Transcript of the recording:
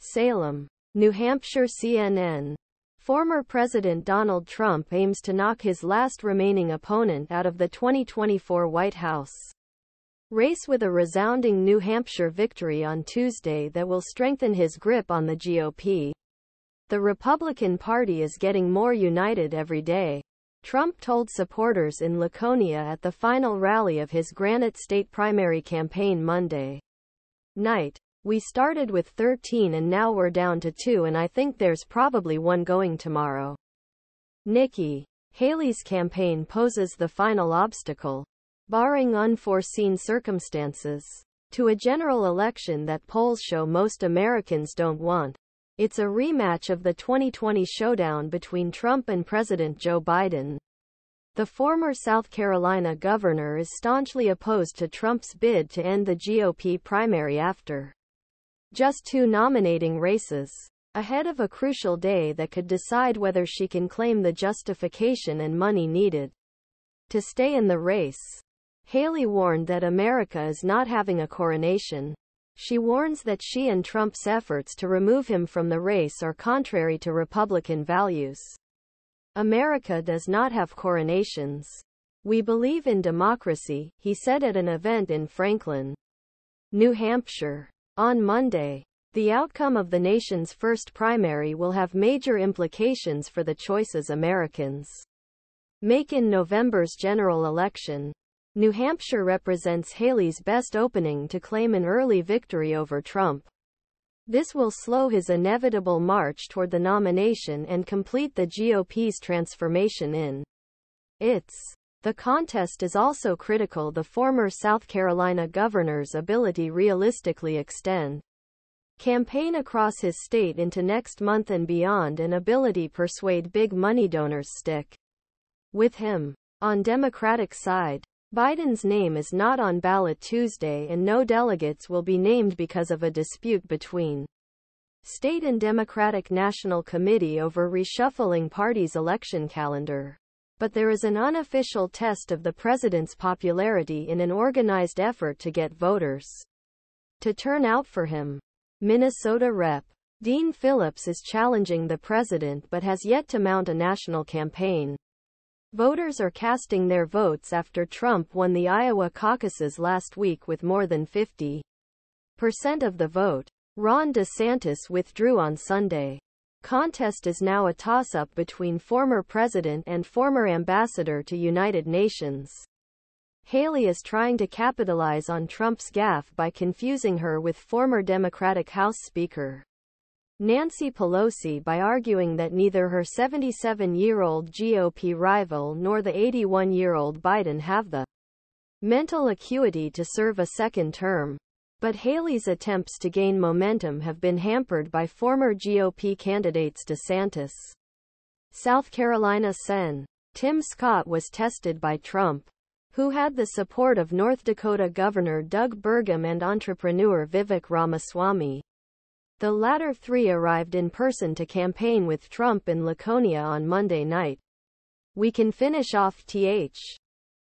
Salem, New Hampshire CNN. Former President Donald Trump aims to knock his last remaining opponent out of the 2024 White House race with a resounding New Hampshire victory on Tuesday that will strengthen his grip on the GOP. The Republican Party is getting more united every day, Trump told supporters in Laconia at the final rally of his Granite State primary campaign Monday night. "We started with 13 and now we're down to 2 and I think there's probably one going tomorrow." Nikki Haley's campaign poses the final obstacle, barring unforeseen circumstances, to a general election that polls show most Americans don't want. It's a rematch of the 2020 showdown between Trump and President Joe Biden. The former South Carolina governor is staunchly opposed to Trump's bid to end the GOP primary after just 2 nominating races, ahead of a crucial day that could decide whether she can claim the justification and money needed to stay in the race. Haley warned that America is not having a coronation. She warns that she and Trump's efforts to remove him from the race are contrary to Republican values. "America does not have coronations. We believe in democracy," he said at an event in Franklin, New Hampshire. On Monday, the outcome of the nation's first primary will have major implications for the choices Americans make in November's general election. New Hampshire represents Haley's best opening to claim an early victory over Trump. This will slow his inevitable march toward the nomination and complete the GOP's transformation in the contest is also critical the former South Carolina governor's ability realistically extend campaign across his state into next month and beyond and ability persuade big money donors stick with him. On Democratic side, Biden's name is not on ballot Tuesday and no delegates will be named because of a dispute between state and Democratic National Committee over reshuffling party's election calendar. But there is an unofficial test of the president's popularity in an organized effort to get voters to turn out for him. Minnesota Rep. Dean Phillips is challenging the president but has yet to mount a national campaign. Voters are casting their votes after Trump won the Iowa caucuses last week with more than 50% of the vote. Ron DeSantis withdrew on Sunday. Contest is now a toss-up between former president and former ambassador to United Nations. Haley is trying to capitalize on Trump's gaffe by confusing her with former Democratic House Speaker Nancy Pelosi by arguing that neither her 77-year-old GOP rival nor the 81-year-old Biden have the mental acuity to serve a second term. But Haley's attempts to gain momentum have been hampered by former GOP candidates DeSantis, South Carolina Sen. Tim Scott was tested by Trump, who had the support of North Dakota Governor Doug Burgum and entrepreneur Vivek Ramaswamy. The latter 3 arrived in person to campaign with Trump in Laconia on Monday night. "We can finish off th.